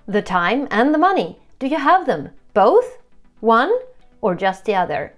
The time and the money. Do you have them? Both? One? Or just the other?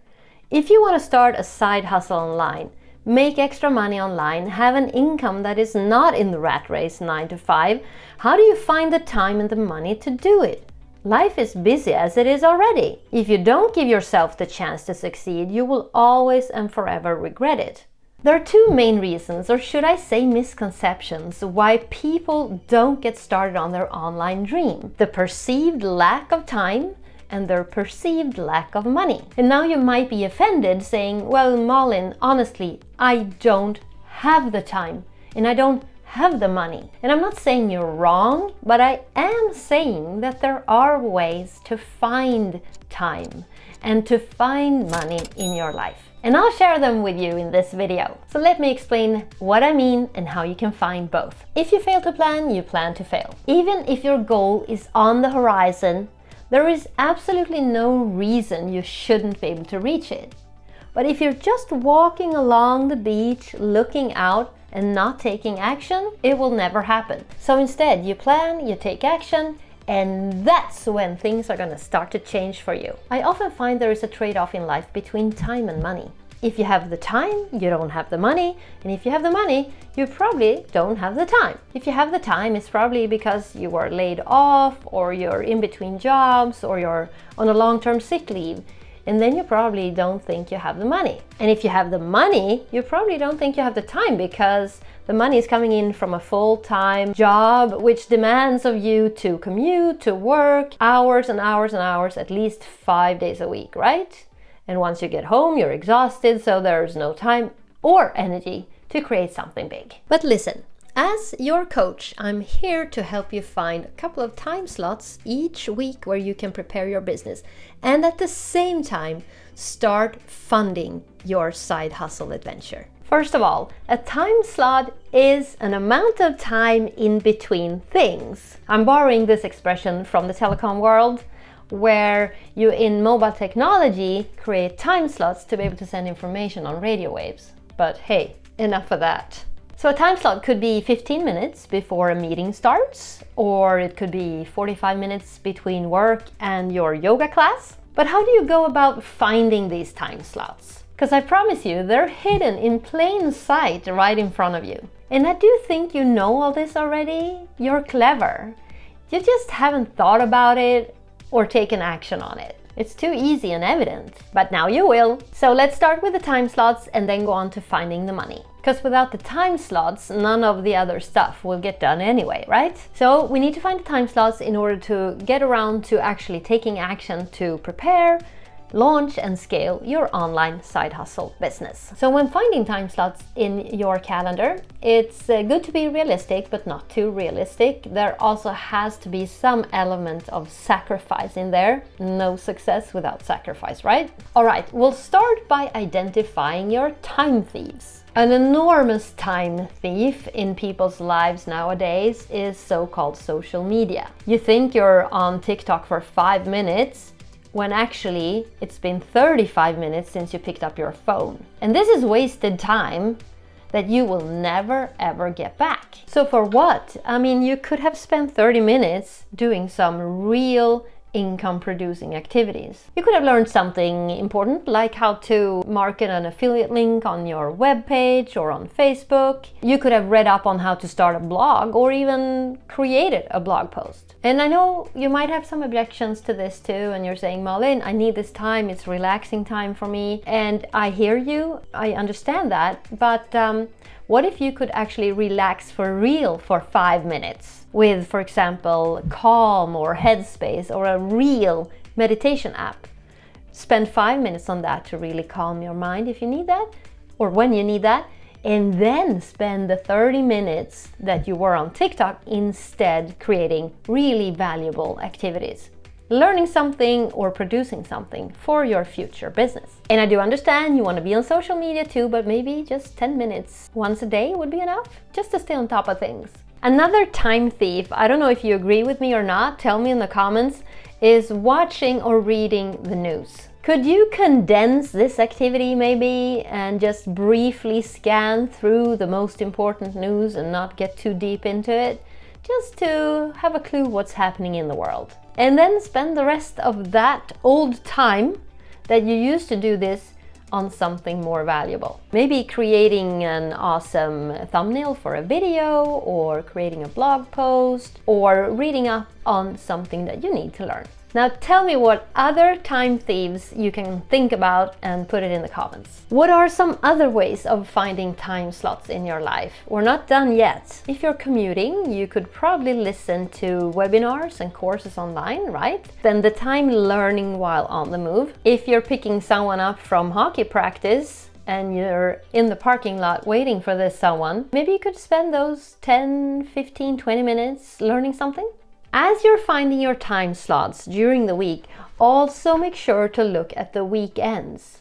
If you want to start a side hustle online, make extra money online, have an income that is not in the rat race 9 to 5, how do you find the time and the money to do it? Life is busy as it is already. If you don't give yourself the chance to succeed, you will always and forever regret it. There are two main reasons, or should I say misconceptions, why people don't get started on their online dream. The perceived lack of time and their perceived lack of money. And now you might be offended saying, well, Malin, honestly, I don't have the time and I don't have the money. And I'm not saying you're wrong, but I am saying that there are ways to find time and to find money in your life. And I'll share them with you in this video. So let me explain what I mean and how you can find both. If you fail to plan, you plan to fail. Even if your goal is on the horizon, there is absolutely no reason you shouldn't be able to reach it. But if you're just walking along the beach, looking out and not taking action, it will never happen. So instead, you plan, you take action, and that's when things are going to start to change for you. I often find there is a trade-off in life between time and money. If you have the time, you don't have the money. And if you have the money, you probably don't have the time. If you have the time, it's probably because you were laid off, or you're in between jobs, or you're on a long-term sick leave. And then you probably don't think you have the money. And if you have the money, you probably don't think you have the time, because the money is coming in from a full-time job, which demands of you to commute, to work, hours and hours and hours, at least 5 days a week, right? And once you get home, you're exhausted, so there's no time or energy to create something big. But listen, as your coach, I'm here to help you find a couple of time slots each week where you can prepare your business and at the same time start funding your side hustle adventure. First of all, a time slot is an amount of time in between things. I'm borrowing this expression from the telecom world, where you in mobile technology create time slots to be able to send information on radio waves. But hey, enough of that. So a time slot could be 15 minutes before a meeting starts, or it could be 45 minutes between work and your yoga class. But how do you go about finding these time slots? Because I promise you, they're hidden in plain sight right in front of you. And I do think you know all this already. You're clever. You just haven't thought about it or taken action on it. It's too easy and evident, but now you will. So let's start with the time slots and then go on to finding the money. Because without the time slots, none of the other stuff will get done anyway, right? So we need to find the time slots in order to get around to actually taking action to prepare, launch and scale your online side hustle business. So when finding time slots in your calendar, it's good to be realistic, but not too realistic. There also has to be some element of sacrifice in there. No success without sacrifice, right? All right, we'll start by identifying your time thieves. An enormous time thief in people's lives nowadays is so-called social media. You think you're on TikTok for 5 minutes, when actually it's been 35 minutes since you picked up your phone. And this is wasted time that you will never ever get back. So for what? I mean, you could have spent 30 minutes doing some real income producing activities. You could have learned something important, like how to market an affiliate link on your webpage or on Facebook. You could have read up on how to start a blog or even created a blog post. And I know you might have some objections to this too, and you're saying, Malin, I need this time, it's relaxing time for me. And I hear you, I understand that, but what if you could actually relax for real for 5 minutes? With, for example, Calm or Headspace or a real meditation app. Spend 5 minutes on that to really calm your mind if you need that, or when you need that, and then spend the 30 minutes that you were on TikTok instead creating really valuable activities. Learning something or producing something for your future business. And I do understand you want to be on social media too, but maybe just 10 minutes once a day would be enough, just to stay on top of things. Another time thief, I don't know if you agree with me or not, tell me in the comments, is watching or reading the news. Could you condense this activity maybe and just briefly scan through the most important news and not get too deep into it? just to have a clue what's happening in the world. And then spend the rest of that old time that you used to do this on something more valuable. Maybe creating an awesome thumbnail for a video, or creating a blog post, or reading up on something that you need to learn. Now tell me what other time thieves you can think about and put it in the comments. What are some other ways of finding time slots in your life? We're not done yet. If you're commuting, you could probably listen to webinars and courses online, right? Spend the time learning while on the move. If you're picking someone up from hockey practice and you're in the parking lot waiting for this someone, maybe you could spend those 10, 15, 20 minutes learning something. As you're finding your time slots during the week, also make sure to look at the weekends.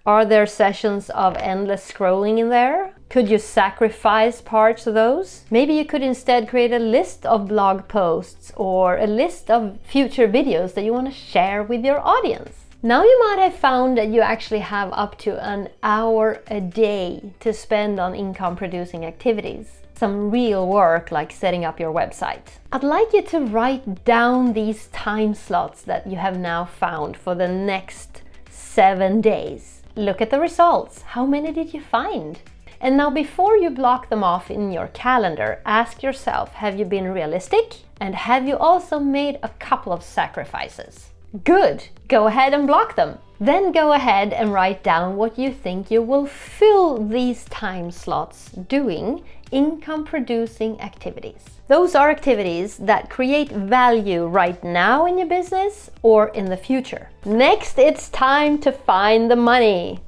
Are there sessions of endless scrolling in there? Could you sacrifice parts of those? Maybe you could instead create a list of blog posts or a list of future videos that you want to share with your audience. Now you might have found that you actually have up to an hour a day to spend on income producing activities. Some real work like setting up your website. I'd like you to write down these time slots that you have now found for the next 7 days. Look at the results. How many did you find? And now before you block them off in your calendar, ask yourself, have you been realistic? And have you also made a couple of sacrifices? Good! Go ahead and block them. Then go ahead and write down what you think you will fill these time slots doing income producing activities. Those are activities that create value right now in your business or in the future. Next, it's time to find the money.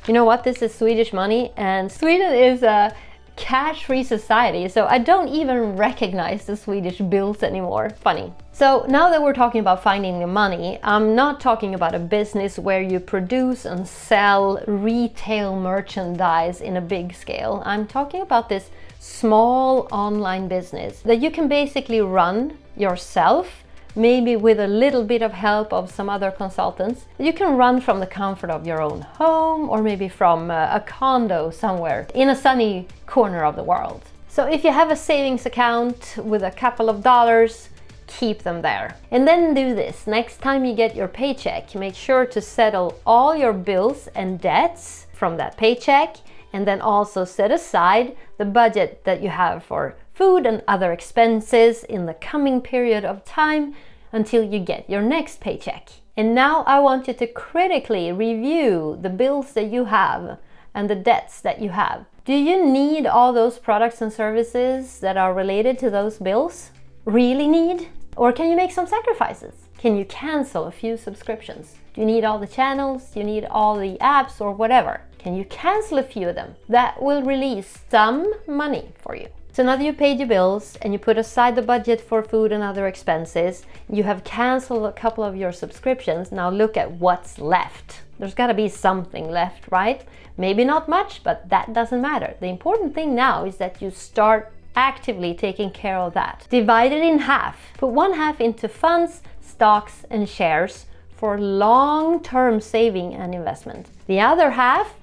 You know what? This is Swedish money, and Sweden is a cash-free society, so I don't even recognize the Swedish bills anymore. Funny. So now that we're talking about finding the money, I'm not talking about a business where you produce and sell retail merchandise in a big scale. I'm talking about this small online business that you can basically run yourself, maybe with a little bit of help of some other consultants. You can run from the comfort of your own home, or maybe from a condo somewhere in a sunny corner of the world. So if you have a savings account with a couple of dollars, keep them there. And then do this. Next time you get your paycheck, make sure to settle all your bills and debts from that paycheck, and then also set aside the budget that you have for food and other expenses in the coming period of time until you get your next paycheck. And now I want you to critically review the bills that you have and the debts that you have. Do you need all those products and services that are related to those bills? Really need? Or can you make some sacrifices? Can you cancel a few subscriptions? Do you need all the channels? Do you need all the apps or whatever? Can you cancel a few of them? That will release some money for you. So now that you paid your bills and you put aside the budget for food and other expenses, you have canceled a couple of your subscriptions. Now look at what's left. There's got to be something left, right? Maybe not much, but that doesn't matter. The important thing now is that you start actively taking care of that. Divide it in half. Put one half into funds, stocks, and shares for long-term saving and investment. The other half,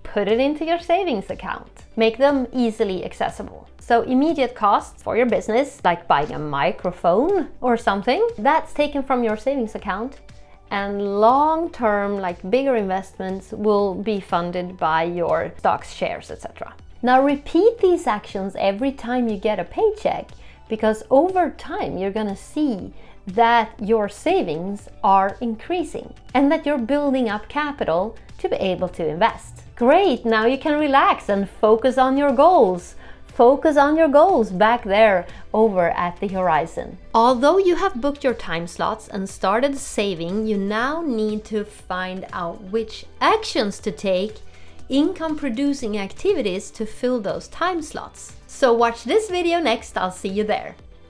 put it into your savings account. Make them easily accessible. So immediate costs for your business, like buying a microphone or something, that's taken from your savings account. And long-term, like bigger investments, will be funded by your stocks, shares, etc. Now repeat these actions every time you get a paycheck, because over time you're gonna see that your savings are increasing and that you're building up capital to be able to invest. Great, now you can relax and focus on your goals. Focus on your goals back there over at the horizon. Although you have booked your time slots and started saving, you now need to find out which actions to take, income producing activities to fill those time slots. So watch this video next, I'll see you there.